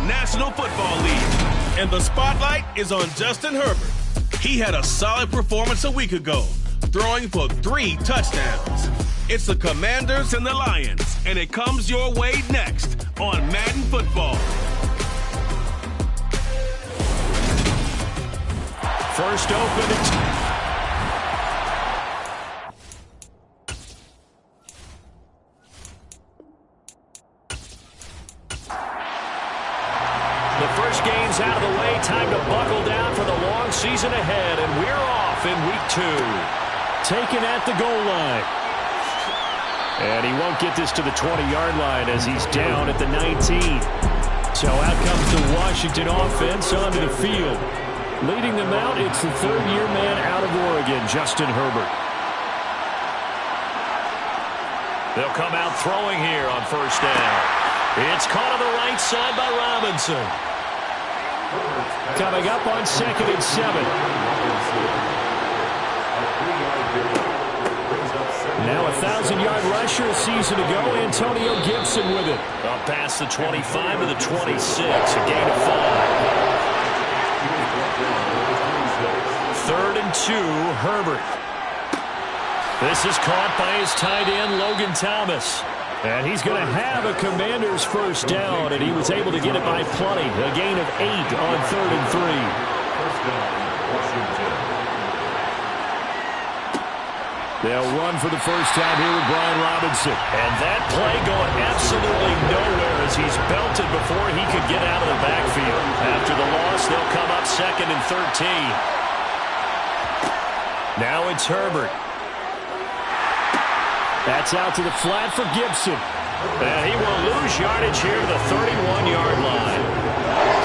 National Football League. And the spotlight is on Justin Herbert. He had a solid performance a week ago, throwing for 3 touchdowns. It's the Commanders and the Lions, and it comes your way next on Madden Football. First open. The first game's out of the way. Time to buckle down for the long season ahead, and we're off in week 2. Taken at the goal line. And he won't get this to the 20-yard line as he's down at the 19. So out comes the Washington offense onto the field. Leading them out, it's the third-year man out of Oregon, Justin Herbert. They'll come out throwing here on first down. It's caught on the right side by Robinson. Coming up on 2nd and 7. Now a 1,000-yard rusher a season ago, Antonio Gibson with it. Up past the 25 to the 26, a gain of 5. 3rd and 2, Herbert. This is caught by his tight end, Logan Thomas. And he's going to have a Commander's first down, and he was able to get it by plenty. A gain of 8 on 3rd and 3. They'll run for the first time here with Brian Robinson. And that play going absolutely nowhere as he's belted before he could get out of the backfield. After the loss, they'll come up 2nd and 13. Now it's Herbert. That's out to the flat for Gibson. And he will lose yardage here to the 31-yard line.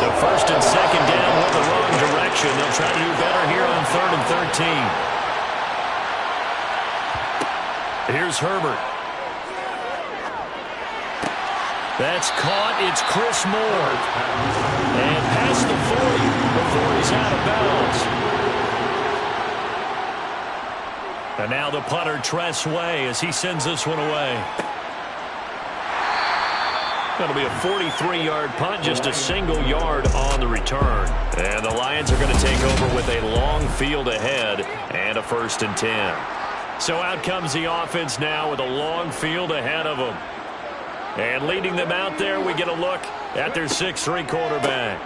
So 1st and 2nd down went the wrong direction. They'll try to do better here on 3rd and 13. Here's Herbert. That's caught. It's Chris Moore. And past the 40 before he's out of bounds. And now the punter, Tress Way, as he sends this one away. That'll be a 43-yard punt, just a single yard on the return. And the Lions are going to take over with a long field ahead and a 1st and 10. So out comes the offense now with a long field ahead of them. And leading them out there, we get a look at their 6'3" quarterback.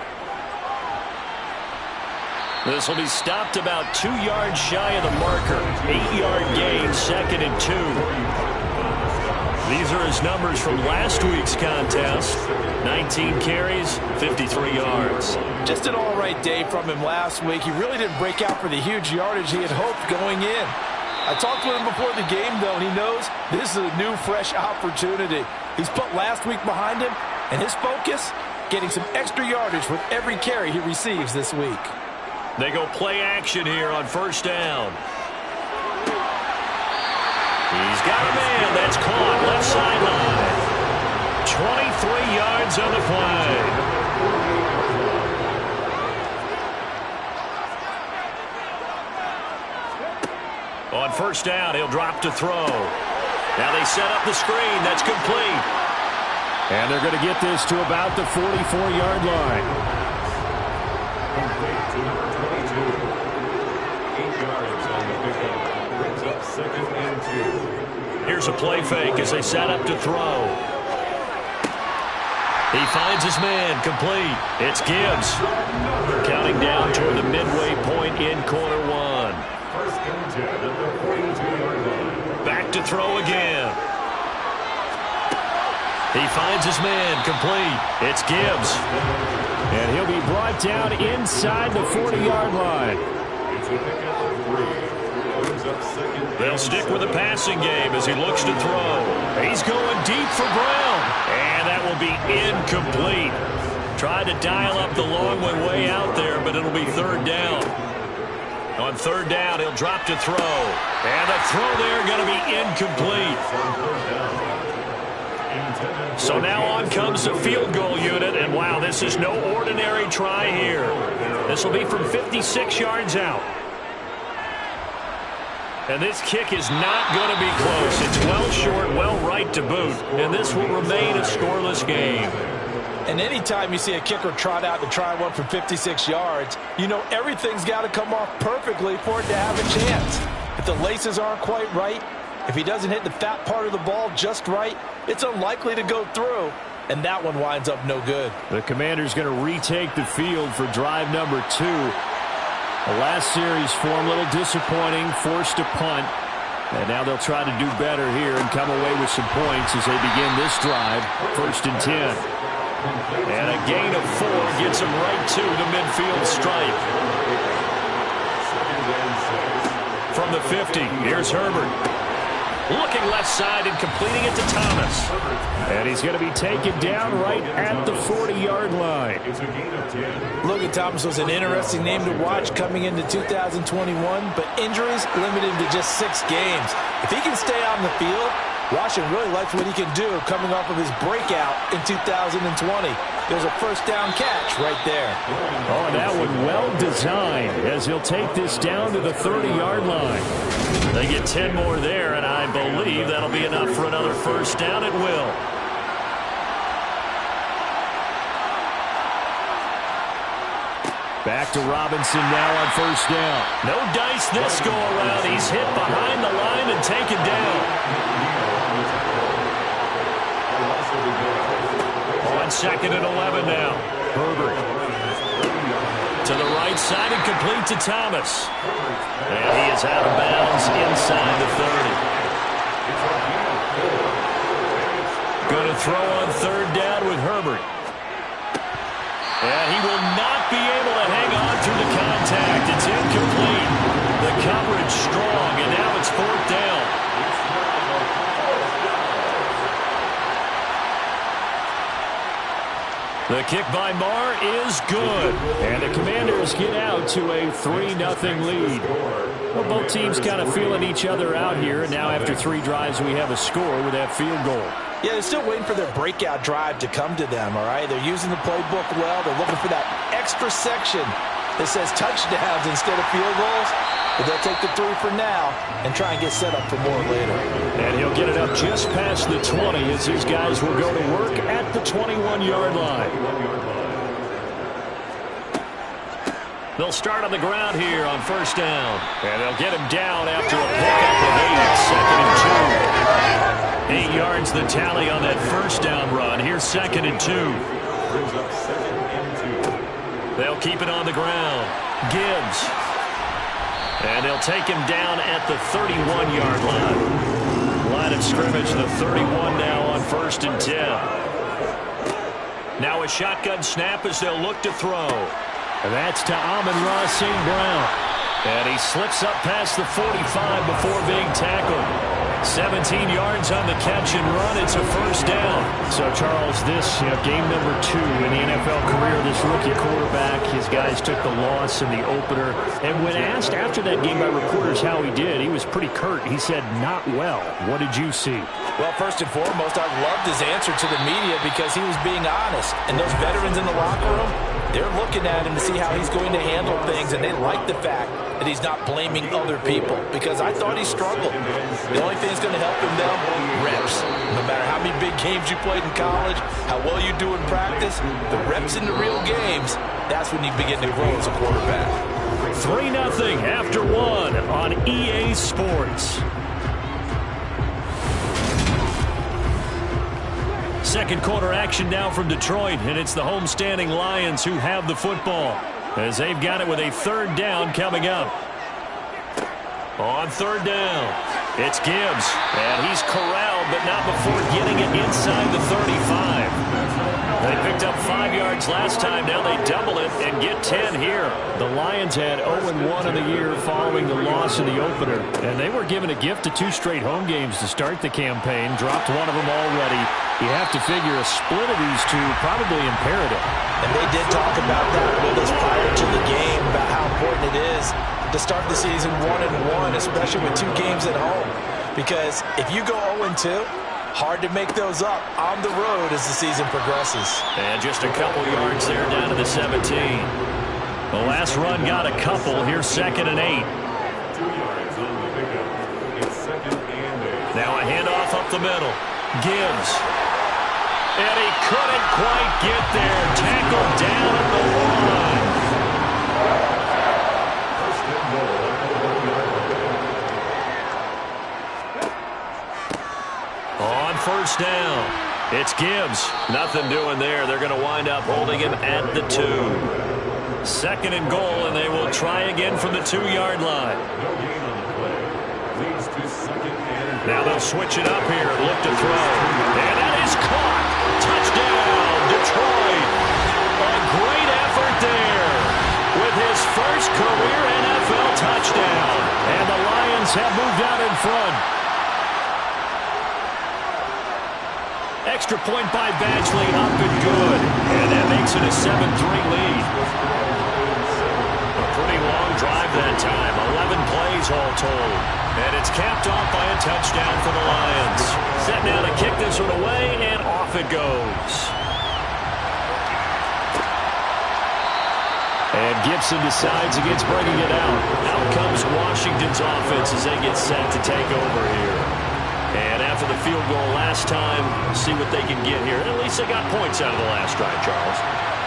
This will be stopped about 2 yards shy of the marker. 8-yard gain, 2nd and 2. These are his numbers from last week's contest. 19 carries, 53 yards. Just an all-right day from him last week. He really didn't break out for the huge yardage he had hoped going in. I talked with him before the game, though, and he knows this is a new, fresh opportunity. He's put last week behind him, and his focus, getting some extra yardage with every carry he receives this week. They go play action here on first down. He's got a man. That's caught left sideline. 23 yards on the play. On first down, he'll drop to throw. Now they set up the screen. That's complete. And they're going to get this to about the 44-yard line. Here's a play fake as they set up to throw. He finds his man, complete. It's Gibbs. Counting down toward the midway point in quarter 1. Back to throw again. He finds his man, complete. It's Gibbs. And he'll be brought down inside the 40-yard line. They'll stick with the passing game as he looks to throw. He's going deep for Brown. And that will be incomplete. Tried to dial up the long one way out there, but it'll be 3rd down. On 3rd down, he'll drop to throw. And the throw there going to be incomplete. So now on comes the field goal unit, and wow, this is no ordinary try here. This will be from 56 yards out. And this kick is not going to be close. It's well short, well right to boot, and this will remain a scoreless game. And anytime you see a kicker trot out to try one from 56 yards, you know everything's got to come off perfectly for it to have a chance. If the laces aren't quite right, if he doesn't hit the fat part of the ball just right, it's unlikely to go through, and that one winds up no good. The Commanders going to retake the field for drive number 2. The last series form a little disappointing, forced a punt. And now they'll try to do better here and come away with some points as they begin this drive. 1st and 10. And a gain of 4 gets them right to the midfield stripe. From the 50, here's Herbert. Looking left side and completing it to Thomas. And he's going to be taken down right at the 40-yard line. Logan Thomas was an interesting name to watch coming into 2021, but injuries limited him to just 6 games. If he can stay on the field, Washington really likes what he can do coming off of his breakout in 2020. There's a first down catch right there. Oh, and that one well designed as he'll take this down to the 30-yard line. They get 10 more there, and I believe that'll be enough for another first down at will. Back to Robinson now on first down. No dice this go around. He's hit behind the line and taken down. On 2nd and 11 now. Herbert to the right side and complete to Thomas. And he is out of bounds inside the 30. Going to throw on 3rd down with Herbert. And he will not be able to hang on through the contact. It's incomplete. The coverage strong, and now it's 4th down. The kick by Marr is good. And the Commanders get out to a 3-0 lead. Well, both teams kind of feeling each other out here. And now after 3 drives, we have a score with that field goal. Yeah, they're still waiting for their breakout drive to come to them, all right? They're using the playbook well. They're looking for that extra section that says touchdowns instead of field goals. But they'll take the 3 for now and try and get set up for more later. And he'll get it up just past the 20 as these guys will go to work at the 21-yard line. They'll start on the ground here on first down. And they'll get him down after a pickup of 8, 2nd and 2. 8 yards the tally on that first down run. Here's 2nd and 2. They'll keep it on the ground. Gibbs. And they'll take him down at the 31-yard line. Line of scrimmage, the 31 now on 1st and 10. Now a shotgun snap as they'll look to throw. And that's to Amon-Ra St. Brown. And he slips up past the 45 before being tackled. 17 yards on the catch and run. It's a first down. So, Charles, this game number 2 in the NFL career, this rookie quarterback, his guys took the loss in the opener. And when asked after that game by reporters how he did, he was pretty curt. He said, not well. What did you see? Well, first and foremost, I loved his answer to the media because he was being honest. And those veterans in the locker room, they're looking at him to see how he's going to handle things, and they like the fact that he's not blaming other people because I thought he struggled. The only thing that's going to help him, though, reps. No matter how many big games you played in college, how well you do in practice, the reps in the real games, that's when you begin to grow as a quarterback. 3-0 after 1 on EA Sports. Second quarter action now from Detroit, and it's the homestanding Lions who have the football as they've got it with a 3rd down coming up. On 3rd down, it's Gibbs, and he's corralled, but not before getting it inside the 35. They picked up 5 yards last time. Now they double it and get 10 here. The Lions had 0-1 in the year following the loss in the opener, and they were given a gift of 2 straight home games to start the campaign. Dropped one of them already. You have to figure a split of these 2 probably imperative. And they did talk about that with us prior to the game, about how important it is to start the season 1-1, especially with 2 games at home. Because if you go 0-2, hard to make those up on the road as the season progresses. And just a couple yards there down to the 17. The last run got a couple. Here's 2nd and 8. Now a handoff up the middle. Gibbs. And he couldn't quite get there. Tackled down at the line. On first down, it's Gibbs. Nothing doing there. They're going to wind up holding him at the 2. 2nd and goal, and they will try again from the 2-yard line. Now they'll switch it up here. Look to throw. And that is caught. Touchdown, Detroit. A great effort there with his first career NFL touchdown. And the Lions have moved out in front. Extra point by Badgley, up and good. And that makes it a 7-3 lead. A pretty long drive that time. 11 plays all told. And it's capped off by a touchdown for the Lions. Set now to kick this one away, and off it goes. And Gibson decides against bringing it out. Out comes Washington's offense as they get set to take over here. And after the field goal last time, see what they can get here. At least they got points out of the last drive, Charles.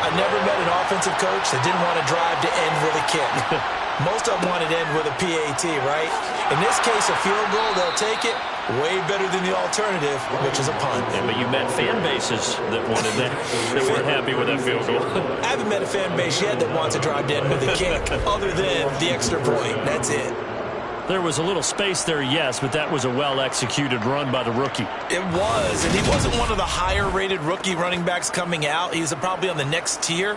I never met an offensive coach that didn't want to drive to end with a kick. Most of them wanted to end with a PAT, right? In this case, a field goal, they'll take it. Way better than the alternative, which is a punt. Yeah, but you met fan bases that wanted that. They weren't happy with that field goal. I haven't met a fan base yet that wants to drive to end with a kick, other than the extra point. That's it. There was a little space there, yes, but that was a well-executed run by the rookie. It was, and he wasn't one of the higher-rated rookie running backs coming out. He's probably on the next tier.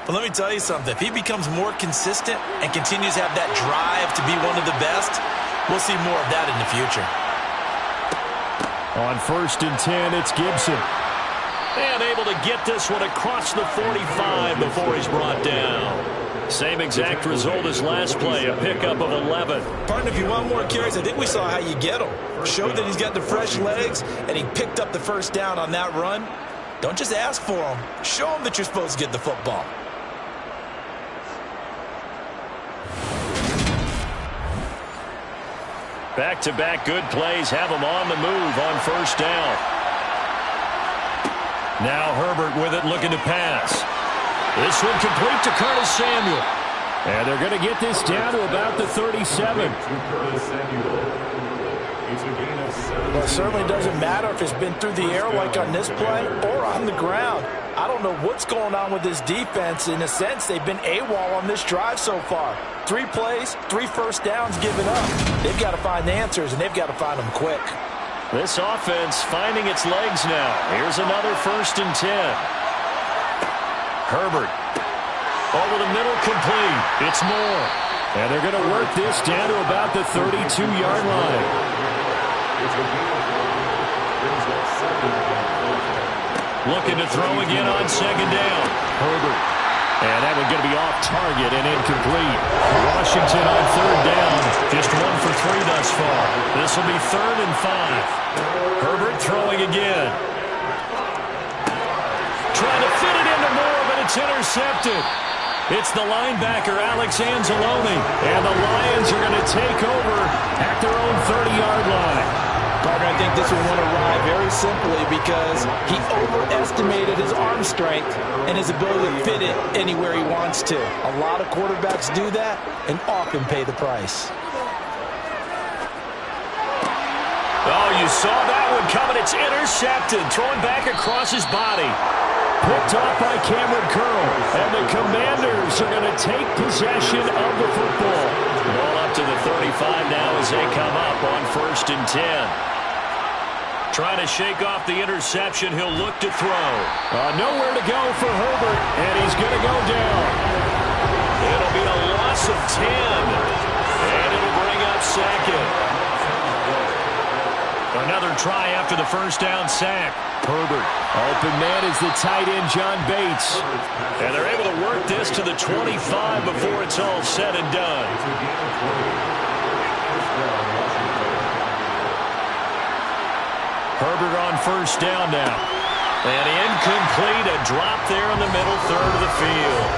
But let me tell you something. If he becomes more consistent and continues to have that drive to be one of the best, we'll see more of that in the future. On 1st and 10, it's Gibson. And able to get this one across the 45 before he's brought down. Same exact result as last play, a pickup of 11. Partner, if you want more carries, I think we saw how you get him. Showed that he's got the fresh legs, and he picked up the first down on that run. Don't just ask for him. Show him that you're supposed to get the football. Back-to-back good plays have him on the move on first down. Now Herbert with it, looking to pass. This one complete to Curtis Samuel. And they're going to get this down to about the 37. Well, it certainly doesn't matter if it's been through the air like on this play or on the ground. I don't know what's going on with this defense. In a sense, they've been AWOL on this drive so far. 3 plays, 3 first downs given up. They've got to find the answers, and they've got to find them quick. This offense finding its legs now. Here's another 1st and 10. Herbert over the middle, complete. It's Moore. And they're going to work this down to about the 32-yard line. Looking to throw again on 2nd down. Herbert. And that one's going to be off target and incomplete. Washington on 3rd down. Just 1 for 3 thus far. This will be 3rd and 5. Herbert throwing again. Trying to fit it into Moore, but it's intercepted. It's the linebacker, Alex Anzalone. And the Lions are going to take over at their own 30-yard line. Partner, I think this one won a ride very simply because he overestimated his arm strength and his ability to fit it anywhere he wants to. A lot of quarterbacks do that and often pay the price. Oh, you saw that one coming. It's intercepted. Throwing back across his body. Picked off by Cameron Curl. And the Commanders are going to take possession of the football. Ball up to the 35 now as they come up on 1st and 10. Trying to shake off the interception. He'll look to throw. Nowhere to go for Herbert, and he's going to go down. It'll be a loss of 10, and it'll bring up 2nd. Another try after the first down sack. Herbert. Open man is the tight end, John Bates. And they're able to work this to the 25 before it's all said and done. Herbert on first down now. And incomplete, a drop there in the middle third of the field.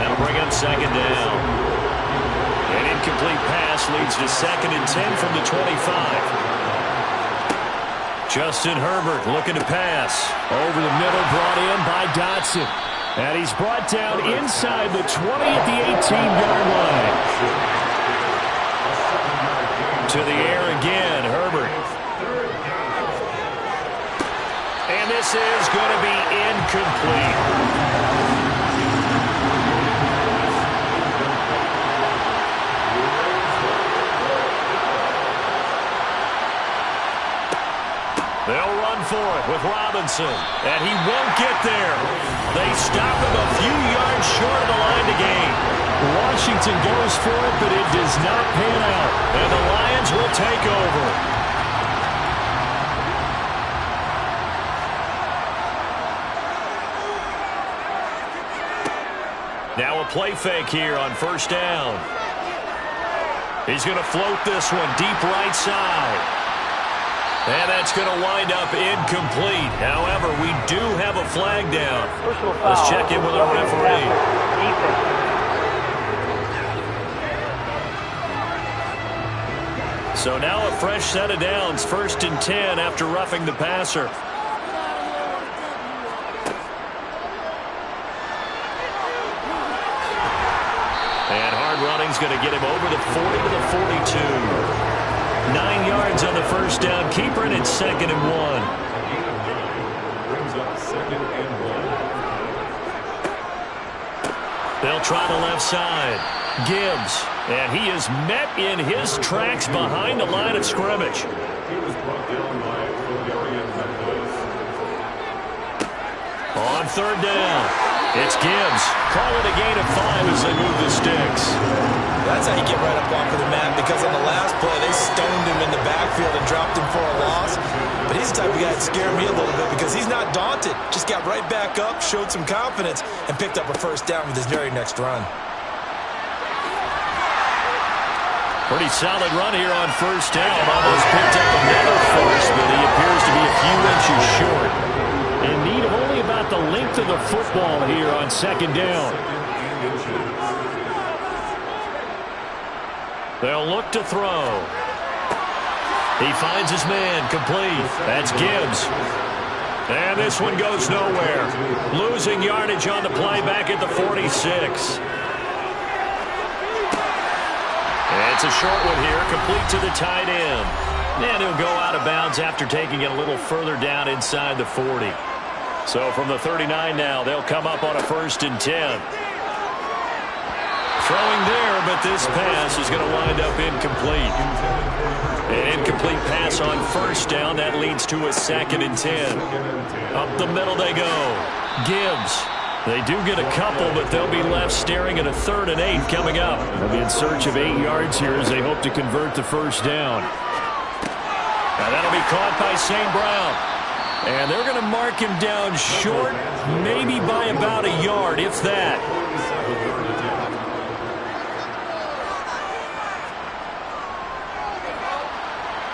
That'll bring up 2nd down. An incomplete pass leads to 2nd and 10 from the 25. Justin Herbert looking to pass. Over the middle, brought in by Dotson. And he's brought down inside the 20 at the 18-yard line. To the air again, Herbert. And this is going to be incomplete. They'll run for it with Robinson, and he won't get there. They stop him a few yards short of the line to gain. Washington goes for it, but it does not pan out, and the Lions will take over. Now a play fake here on first down. He's going to float this one deep right side. And that's going to wind up incomplete. However, we do have a flag down. Let's check in with our referee. So now a fresh set of downs, 1st and 10 after roughing the passer. And hard running's going to get him over the 40 to the 42. 9 yards on the first down. Keeper, and it's 2nd and 1. Brings up 2nd and 1. They'll try the left side. Gibbs, and he is met in his tracks behind the line of scrimmage. He was brought down by Florian Memphis. On 3rd down, it's Gibbs. Call it a gain of 5 as they move the sticks. That's how you get right up off of the mat, because on the last play, they stoned him in the backfield and dropped him for a loss. But he's the type of guy that scared me a little bit because he's not daunted. Just got right back up, showed some confidence, and picked up a first down with his very next run. Pretty solid run here on first down. Almost picked up another first, but he appears to be a few inches short. In need of only about the length of the football here on 2nd down. They'll look to throw. He finds his man, complete. That's Gibbs. And this one goes nowhere. Losing yardage on the play back at the 46. And it's a short one here, complete to the tight end. And he'll go out of bounds after taking it a little further down inside the 40. So from the 39 now, they'll come up on a 1st and 10. Throwing there, but this pass is going to wind up incomplete. An incomplete pass on first down. That leads to a 2nd and 10. Up the middle they go. Gibbs. They do get a couple, but they'll be left staring at a 3rd and 8 coming up. They'll be in search of 8 yards here as they hope to convert the first down. Now that'll be caught by St. Brown. And they're going to mark him down short, maybe by about a yard, if that.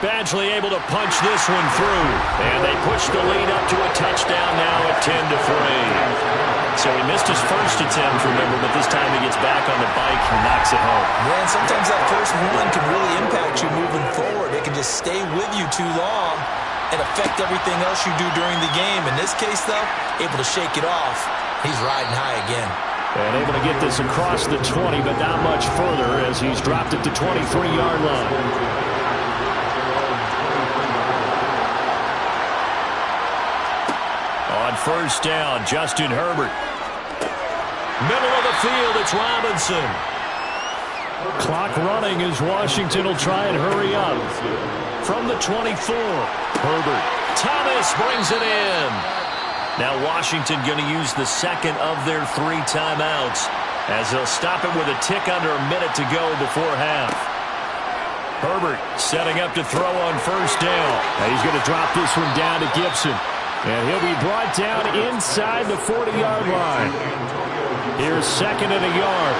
Badgley able to punch this one through. And they push the lead up to a touchdown now at 10-3. So he missed his first attempt, remember, but this time he gets back on the bike and knocks it home. Man, sometimes that first one can really impact you moving forward. It can just stay with you too long and affect everything else you do during the game. In this case, though, able to shake it off. He's riding high again. And able to get this across the 20, but not much further as he's dropped it to 23-yard line. On first down, Justin Herbert. Middle of the field, it's Robinson. Clock running as Washington will try and hurry up. From the 24, Herbert. Thomas brings it in. Now Washington going to use the 2nd of their 3 timeouts as they'll stop it with a tick under a minute to go before half. Herbert setting up to throw on first down. Now he's going to drop this one down to Gibson. And he'll be brought down inside the 40-yard line. Here's 2nd and a yard.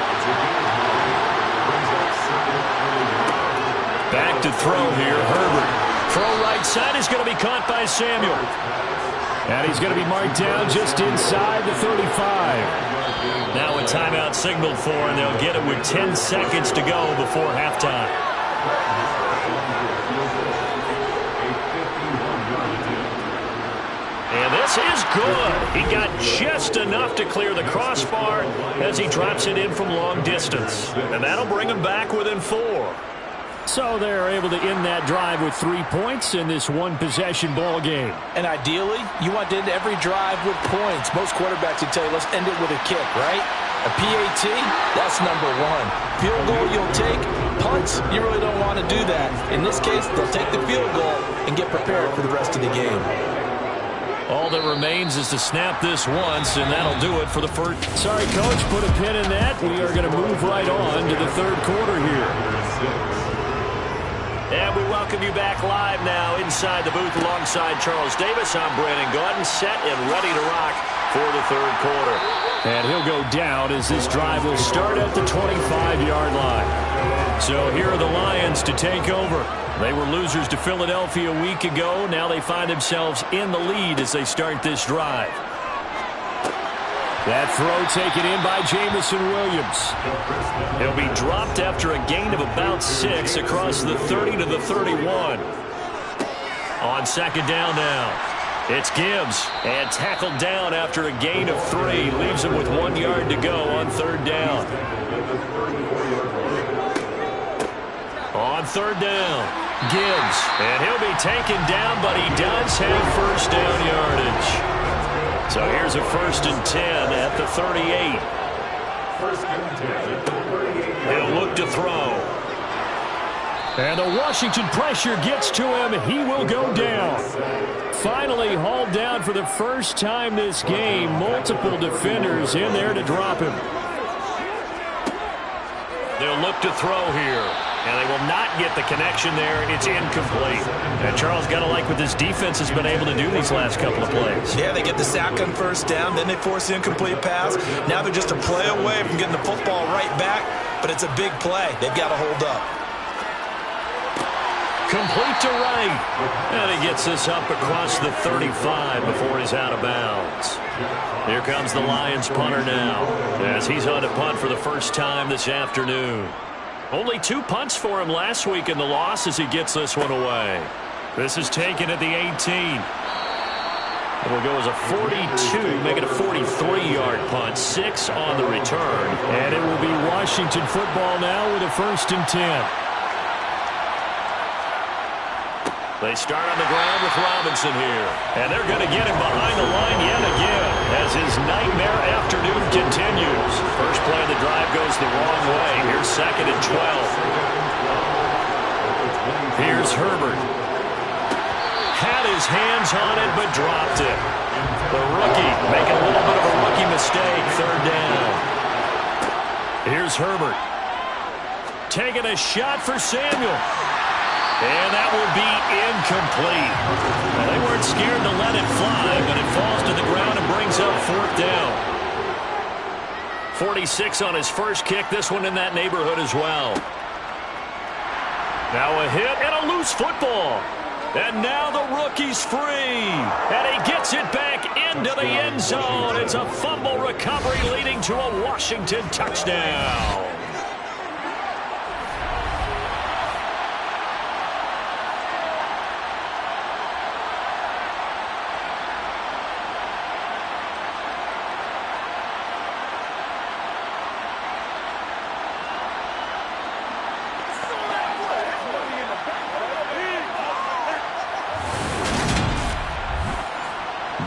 Back to throw here, Herbert. Throw right side is going to be caught by Samuel. And he's going to be marked down just inside the 35. Now a timeout signaled for, and they'll get it with 10 seconds to go before halftime. This is good. He got just enough to clear the crossbar as he drops it in from long distance. And that'll bring him back within 4. So they're able to end that drive with 3 points in this one-possession ball game. And ideally, you want to end every drive with points. Most quarterbacks would tell you, let's end it with a kick, right? A PAT, that's number 1. Field goal you'll take. Punts, you really don't want to do that. In this case, they'll take the field goal and get prepared for the rest of the game. All that remains is to snap this once, and that'll do it for the first. Sorry, Coach, put a pin in that. We are going to move right on to the third quarter here. And we welcome you back live now inside the booth alongside Charles Davis. I'm Brandon Gaudin, set and ready to rock for the third quarter. And he'll go down as this drive will start at the 25-yard line. So here are the Lions to take over. They were losers to Philadelphia a week ago. Now they find themselves in the lead as they start this drive. That throw taken in by Jamison Williams. He'll be dropped after a gain of about 6 across the 30 to the 31. On second down now, it's Gibbs. And tackled down after a gain of 3. Leaves him with 1 yard to go on third down. On third down, Gibbs. And he'll be taken down, but he does have first down yardage. So here's a 1st and 10 at the 38. He'll look to throw. And the Washington pressure gets to him. He will go down. Finally hauled down for the first time this game. Multiple defenders in there to drop him. They'll look to throw here. And they will not get the connection there. It's incomplete. And Charles, got to like what this defense has been able to do these last couple of plays. Yeah, they get the sack on first down, then they force the incomplete pass. Now they're just a play away from getting the football right back, but it's a big play. They've got to hold up. Complete to right. And he gets this up across the 35 before he's out of bounds. Here comes the Lions punter now as he's on to punt for the first time this afternoon. Only 2 punts for him last week in the loss as he gets this one away. This is taken at the 18. It will go as a 42, make it a 43-yard punt. 6 on the return. And it will be Washington football now with a 1st and 10. They start on the ground with Robinson here. And they're going to get him behind the line yet again as his nightmare afternoon continues. First play of the drive goes the wrong way. Here's 2nd and 12. Here's Herbert. Had his hands on it but dropped it. The rookie making a little bit of a rookie mistake. 3rd down. Here's Herbert. Taking a shot for Samuel. And that will be incomplete. Well, they weren't scared to let it fly, but it falls to the ground and brings up 4th down. 46 on his first kick. This one in that neighborhood as well. Now a hit and a loose football. And now the rookie's free. And he gets it back into the end zone. It's a fumble recovery leading to a Washington touchdown.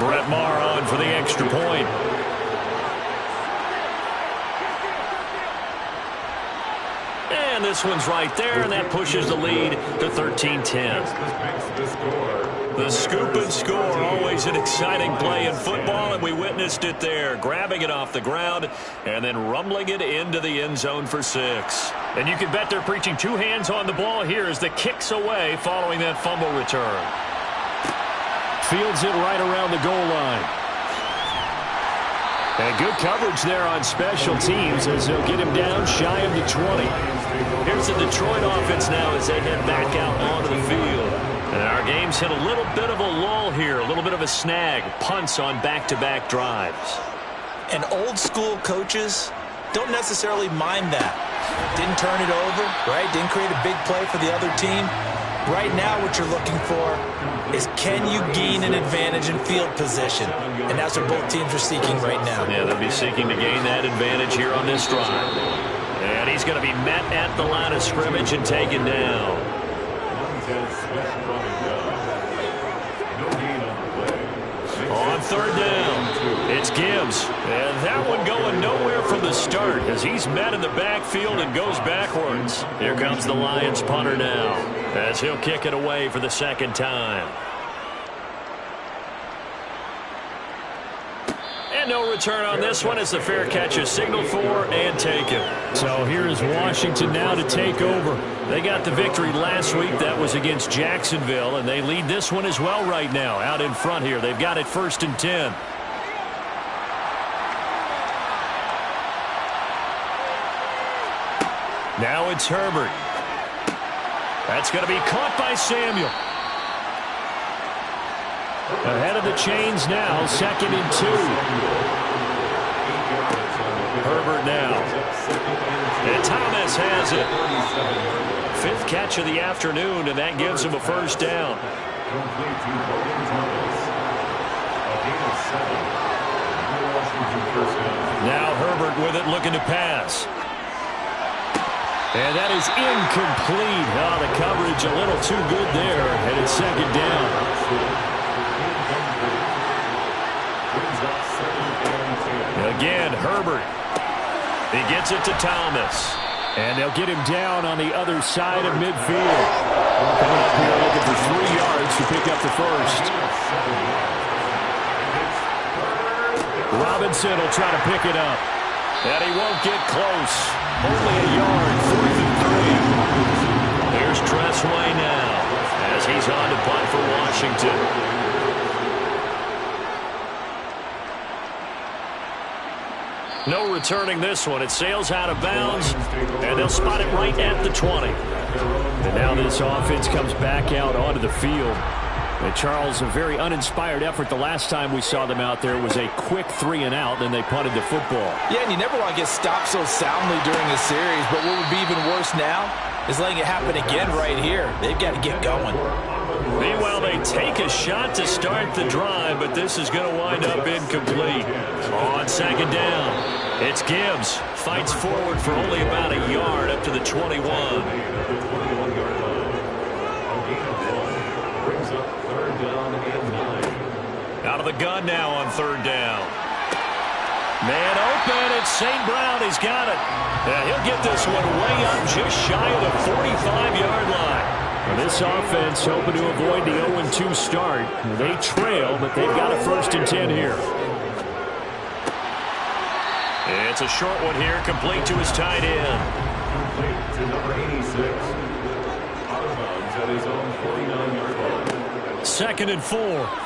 Brett Maher on for the extra point. And this one's right there, and that pushes the lead to 13-10. The scoop and score, always an exciting play in football, and we witnessed it there, grabbing it off the ground and then rumbling it into the end zone for 6. And you can bet they're preaching 2 hands on the ball here as the kick's away following that fumble return. Fields it right around the goal line. And good coverage there on special teams as they'll get him down shy of the 20. Here's the Detroit offense now as they head back out onto the field. And our game's hit a little bit of a lull here, a little bit of a snag. Punts on back-to-back drives. And old-school coaches don't necessarily mind that. Didn't turn it over, right? Didn't create a big play for the other team. Right now what you're looking for is can you gain an advantage in field position? And that's what both teams are seeking right now. Yeah, they'll be seeking to gain that advantage here on this drive. And he's going to be met at the line of scrimmage and taken down. On third down, it's Gibbs. And that one going nowhere from the start as he's met in the backfield and goes backwards. Here comes the Lions punter now as he'll kick it away for the second time. And no return on this one as the fair catch is signaled for and taken. So here is Washington now to take over. They got the victory last week. That was against Jacksonville, and they lead this one as well right now. Out in front here, they've got it 1st and 10. Now it's Herbert. That's going to be caught by Samuel. Ahead of the chains now, 2nd and 2. Herbert now. And Thomas has it. 5th catch of the afternoon, and that gives him a first down. Now Herbert with it, looking to pass. And that is incomplete. Oh, the coverage a little too good there, and it's 2nd down. Again, Herbert. He gets it to Thomas. And they'll get him down on the other side of midfield. Coming up here looking for 3 yards to pick up the first. Robinson will try to pick it up. And he won't get close. Only a yard, 4th and 3. Here's Tressway now as he's on to punt for Washington. No returning this one. It sails out of bounds, and they'll spot it right at the 20. And now this offense comes back out onto the field. And Charles, a very uninspired effort. The last time we saw them out there was a quick 3 and out, then they punted the football. Yeah, and you never want to get stopped so soundly during a series, but what would be even worse now is letting it happen again right here. They've got to get going. Meanwhile, they take a shot to start the drive, but this is going to wind up incomplete. On 2nd down, it's Gibbs. Fights forward for only about a yard up to the 21. Out of the gun now on 3rd down. Man open, it's St. Brown. He's got it. Yeah, he'll get this one way up just shy of the 45-yard line. Well, this offense hoping to avoid the 0-2 start. They trail, but they've got a 1st and 10 here. It's a short one here, complete to his tight end. Complete to number 86. Out of bounds at his own 49-yard line. 2nd and 4.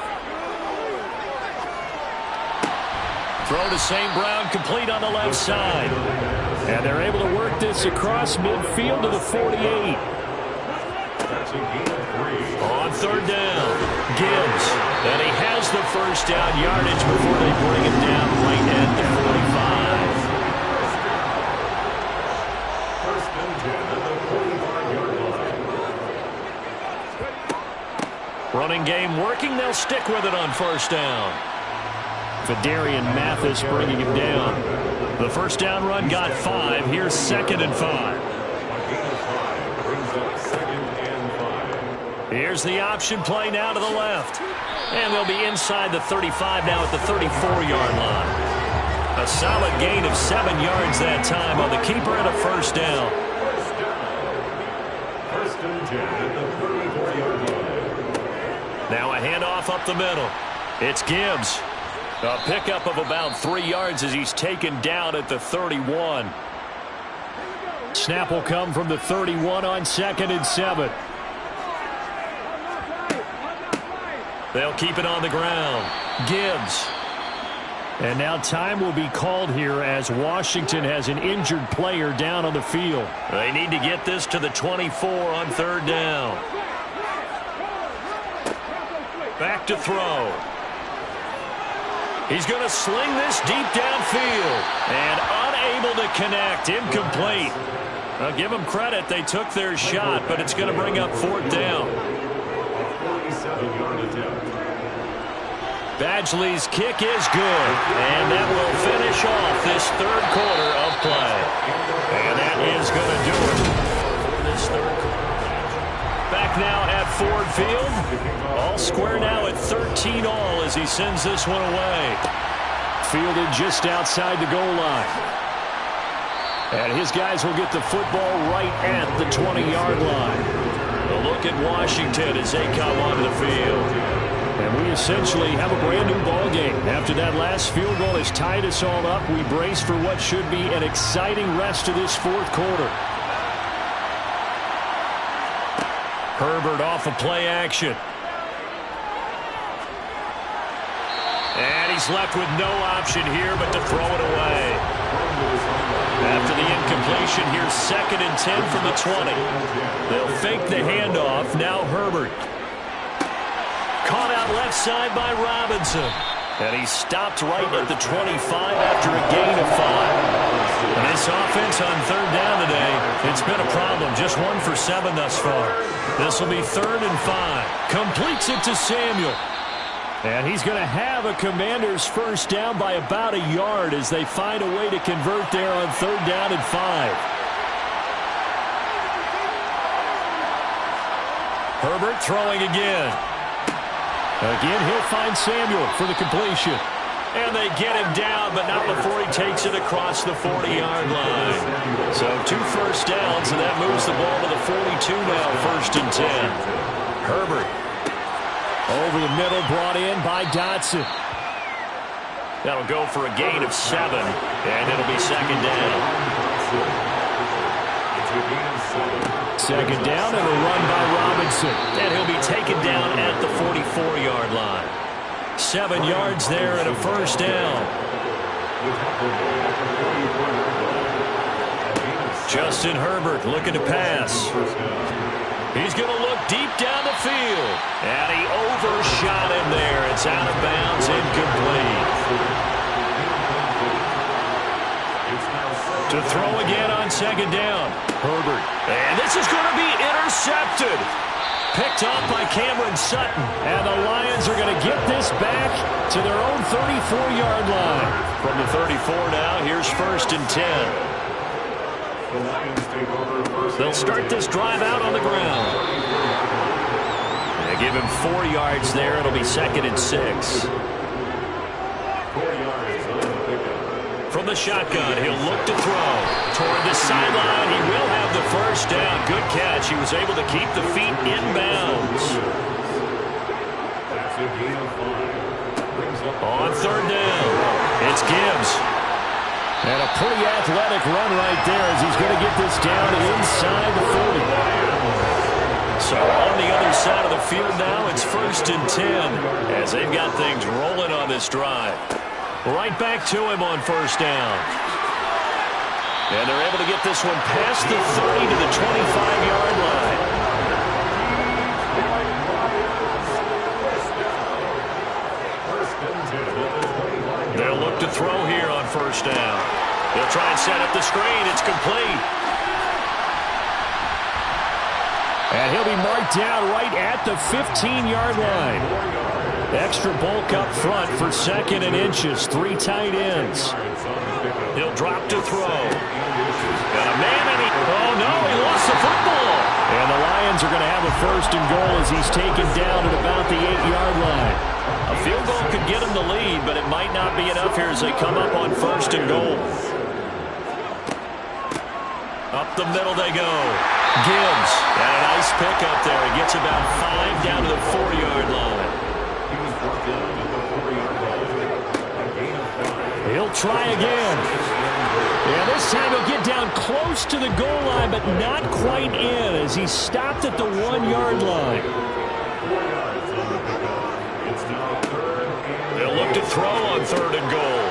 Throw to St. Brown, complete on the left side. And they're able to work this across midfield to the 48. On 3rd down, Gibbs. And he has the first down yardage before they bring him down right at the 45. Running game working. They'll stick with it on 1st down. Fedarian Mathis bringing him down. The first down run got 5. Here's 2nd and 5. Here's the option play now to the left. And they'll be inside the 35 now at the 34-yard line. A solid gain of 7 yards that time on the keeper and a 1st down. 1st and 10 at the 34-yard line. Now a handoff up the middle. It's Gibbs. A pickup of about 3 yards as he's taken down at the 31. Snap will come from the 31 on 2nd and 7. They'll keep it on the ground. Gibbs. And now time will be called here as Washington has an injured player down on the field. They need to get this to the 24 on 3rd down. Back to throw. He's going to sling this deep downfield. And unable to connect. Incomplete. I'll give them credit. They took their shot, but it's going to bring up 4th down. 47-yard attempt. Badgley's kick is good, and that will finish off this 3rd quarter of play. And that is going to do it for this 3rd quarter. Back now at Ford Field. All square now at 13 all as he sends this one away. Fielded just outside the goal line. And his guys will get the football right at the 20-yard line. A look at Washington as they come onto the field. And we essentially have a brand new ball game. After that last field goal has tied us all up, we brace for what should be an exciting rest of this 4th quarter. Herbert off of play action. And he's left with no option here but to throw it away. After the incompletion, here's 2nd and 10 from the 20. They'll fake the handoff. Now Herbert. Caught out left side by Robinson. And he stopped right at the 25 after a gain of 5. And this offense on 3rd down today, it's been a problem. Just 1 for 7 thus far. This will be 3rd and 5. Completes it to Samuel. And he's going to have a Commanders first down by about a yard as they find a way to convert there on 3rd down and 5. Herbert throwing again. Again, he'll find Samuel for the completion. And they get him down, but not before he takes it across the 40-yard line. So 2 first downs, and that moves the ball to the 42 now, 1st and 10. Herbert over the middle, brought in by Dotson. That'll go for a gain of 7, and it'll be 2nd down. 2nd down and a run by Robinson. And he'll be taken down at the 44-yard line. 7 yards there and a first down. Justin Herbert looking to pass. He's going to look deep down the field. And he overshot him there. It's out of bounds, incomplete. To throw again on 2nd down. Herbert. And this is going to be intercepted. Picked off by Cameron Sutton. And the Lions are going to get this back to their own 34-yard line. From the 34 now, here's 1st and 10. They'll start this drive out on the ground. They give him 4 yards there. It'll be 2nd and 6. From the shotgun, he'll look to throw. Toward the sideline, he will have the first down. Good catch. He was able to keep the feet in bounds. On 3rd down, it's Gibbs. And a pretty athletic run right there as he's going to get this down inside the 40. So on the other side of the field now, it's 1st and 10 as they've got things rolling on this drive. Right back to him on 1st down. And they're able to get this one past the 30 to the 25-yard line. They'll look to throw here on 1st down. They'll try and set up the screen. It's complete. And he'll be marked down right at the 15-yard line. Extra bulk up front for 2nd and inches. 3 tight ends. He'll drop to throw. Got a man and oh no, he lost the football. And the Lions are going to have a 1st and goal as he's taken down at about the 8-yard line. A field goal could get him the lead, but it might not be enough here as they come up on 1st and goal. Up the middle they go. Gibbs. And a nice pick up there. He gets about 5 down to the 4-yard line. He'll try again. And this time he'll get down close to the goal line, but not quite in as he stopped at the 1-yard line. They'll look to throw on 3rd and goal.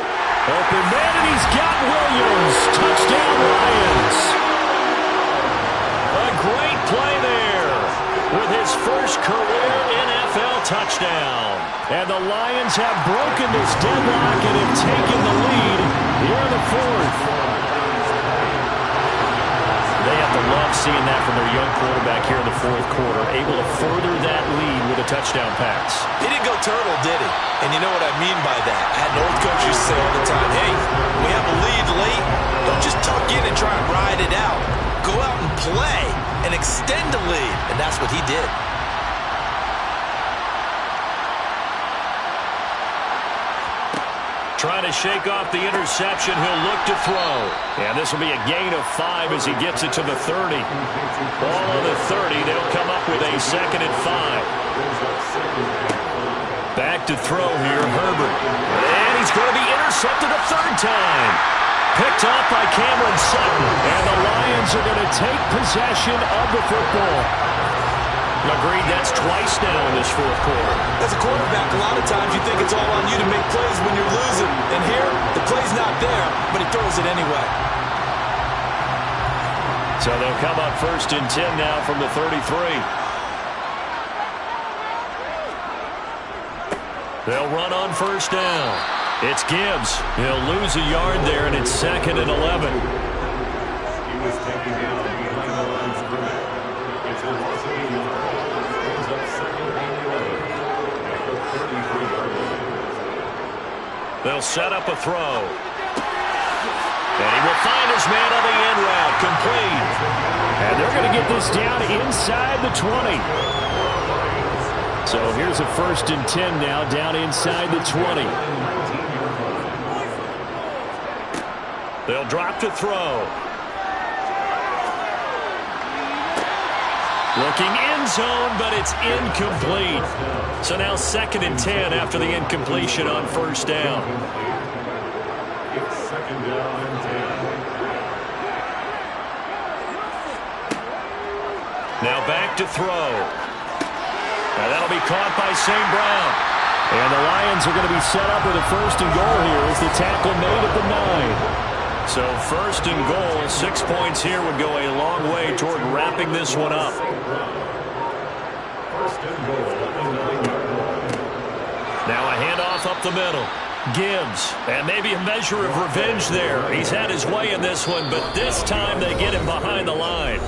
Open man, and he's got Williams. Touchdown, Lions. A great play there with his first career NFL touchdown. And the Lions have broken this deadlock and have taken the lead here in the 4th. They have to love seeing that from their young quarterback here in the fourth quarter, able to further that lead with a touchdown pass. He didn't go turtle, did he? And you know what I mean by that. I had an old coach used to say all the time, hey, we have a lead late. Don't just tuck in and try and ride it out. Go out and play and extend the lead. And that's what he did. Trying to shake off the interception. He'll look to throw. And this will be a gain of 5 as he gets it to the 30. Ball on the 30. They'll come up with a 2nd and 5. Back to throw here, Herbert. And he's going to be intercepted a 3rd time. Picked off by Cameron Sutton. And the Lions are going to take possession of the football. Agreed, that's twice now in this fourth quarter. As a quarterback, a lot of times you think it's all on you to make plays when you're losing. And here, the play's not there, but he throws it anyway. So they'll come up 1st and 10 now from the 33. They'll run on 1st down. It's Gibbs. He'll lose a yard there, and it's 2nd and 11. He was taken down behind the line of scrimmage. It's a loss of 8 yards. Brings up 2nd and 11 at the 33-yard line. They'll set up a throw. And he will find his man on the end route. Complete. And they're going to get this down inside the 20. So here's a 1st and 10 now, down inside the 20. They'll drop to throw. Looking end zone, but it's incomplete. So now 2nd and 10 after the incompletion on 1st down. It's 2nd down and 10. Now back to throw. And that'll be caught by St. Brown. And the Lions are going to be set up with a 1st and goal here as the tackle made at the 9. So 1st and goal, 6 points here would go a long way toward wrapping this one up. 1st and goal at the 9-yard line. Now a handoff up the middle. Gibbs, and maybe a measure of revenge there. He's had his way in this one, but this time they get him behind the line.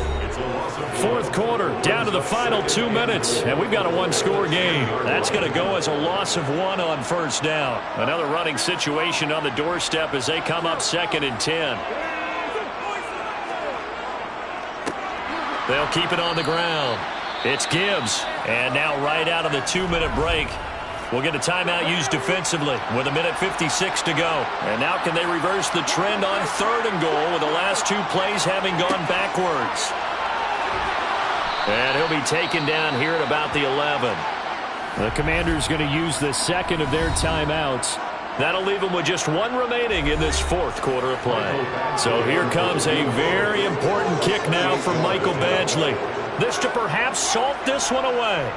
Fourth quarter, down to the final 2 minutes, and we've got a 1-score game. That's going to go as a loss of 1 on 1st down. Another running situation on the doorstep as they come up 2nd and 10. They'll keep it on the ground. It's Gibbs, and now right out of the 2-minute break, we'll get a timeout used defensively with 1:56 to go. And now can they reverse the trend on 3rd and goal with the last 2 plays having gone backwards? And he'll be taken down here at about the 11. The Commanders going to use the 2nd of their timeouts. That'll leave them with just 1 remaining in this 4th quarter of play. So here comes a very important kick now from Michael Badgley. This to perhaps salt this one away.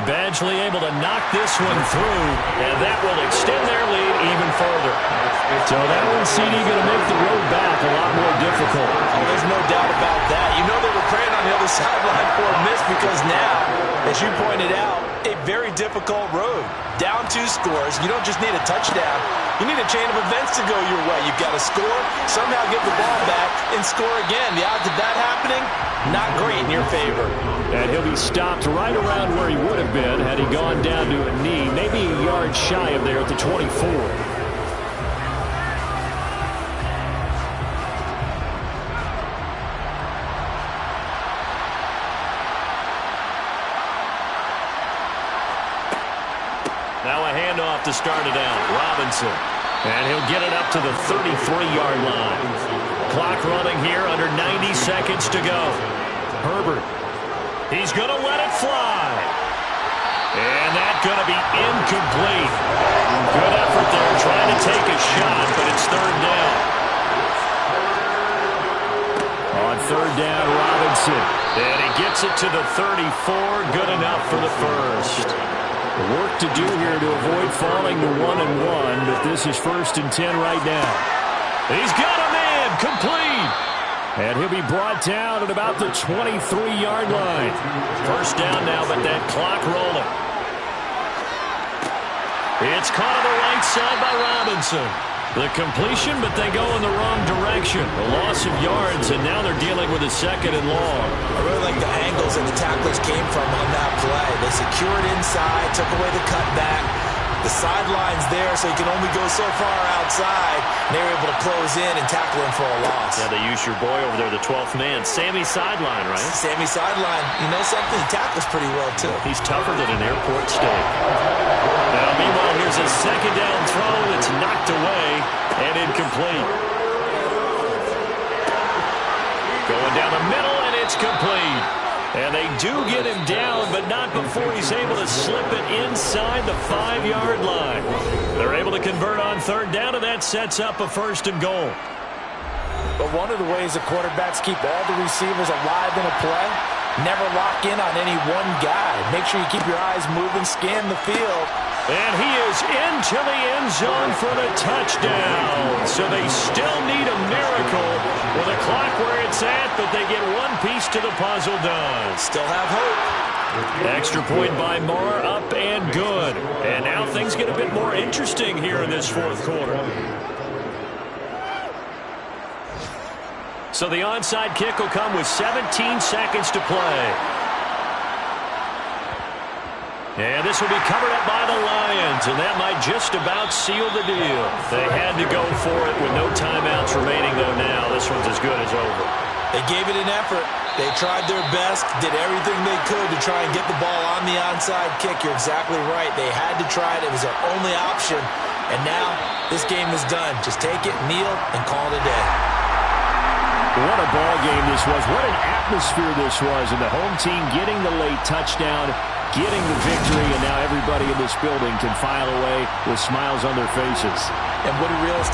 Badgley able to knock this one through, and that will extend their lead even further. So that one, CD, going to make the road back a lot more difficult. Oh, there's no doubt about that. You know they were praying on the other sideline for a miss because now, as you pointed out, a very difficult road. Down 2 scores. You don't just need a touchdown. You need a chain of events to go your way. You've got to score, somehow get the ball back, and score again. The odds of that happening, not great in your favor. And he'll be stopped right around where he would have been had he gone down to a knee, maybe a yard shy of there at the 24. Now a handoff to start it out. Robinson. And he'll get it up to the 33-yard line. Clock running here under 90 seconds to go. Herbert. He's going to let it fly. And that's going to be incomplete. Good effort there trying to take a shot, but it's 3rd down. On 3rd down, Robinson. And he gets it to the 34. Good enough for the 1st. Work to do here to avoid falling to 1-1, but this is 1st and 10 right now. He's got a man, complete. And he'll be brought down at about the 23-yard line. 1st down now, but that clock rolling. It's caught on the right side by Robinson. The completion, but they go in the wrong direction. A loss of yards, and now they're dealing with a 2nd and long. I really like the angles that the tacklers came from on that play. They secured inside, took away the cutback. The sideline's there, so you can only go so far outside. And they were able to close in and tackle him for a loss. Yeah, they use your boy over there, the 12th man. Sammy Sideline, right? Sammy Sideline. You know something? He tackles pretty well, too. He's tougher than an airport steak. Now, meanwhile, here's a 2nd down throw that's knocked away and incomplete. Going down the middle, and it's complete. And they do get him down, but not before he's able to slip it inside the 5-yard line. They're able to convert on 3rd down, and that sets up a 1st and goal. But one of the ways the quarterbacks keep all the receivers alive in a play, never lock in on any one guy. Make sure you keep your eyes moving, scan the field. And he is into the end zone for the touchdown. So they still need a miracle with a clock where it's at, but they get one piece to the puzzle done. Still have hope. Extra point by Marr, up and good. And now things get a bit more interesting here in this 4th quarter. So the onside kick will come with 17 seconds to play. And this will be covered up by the Lions, and that might just about seal the deal. They had to go for it with no timeouts remaining, though now. This one's as good as over. They gave it an effort. They tried their best, did everything they could to try and get the ball on the onside kick. You're exactly right. They had to try it. It was their only option. And now this game is done. Just take it, kneel, and call it a day. What a ball game this was. What an atmosphere this was. And the home team getting the late touchdown, getting the victory, and now everybody in this building can file away with smiles on their faces. And what a real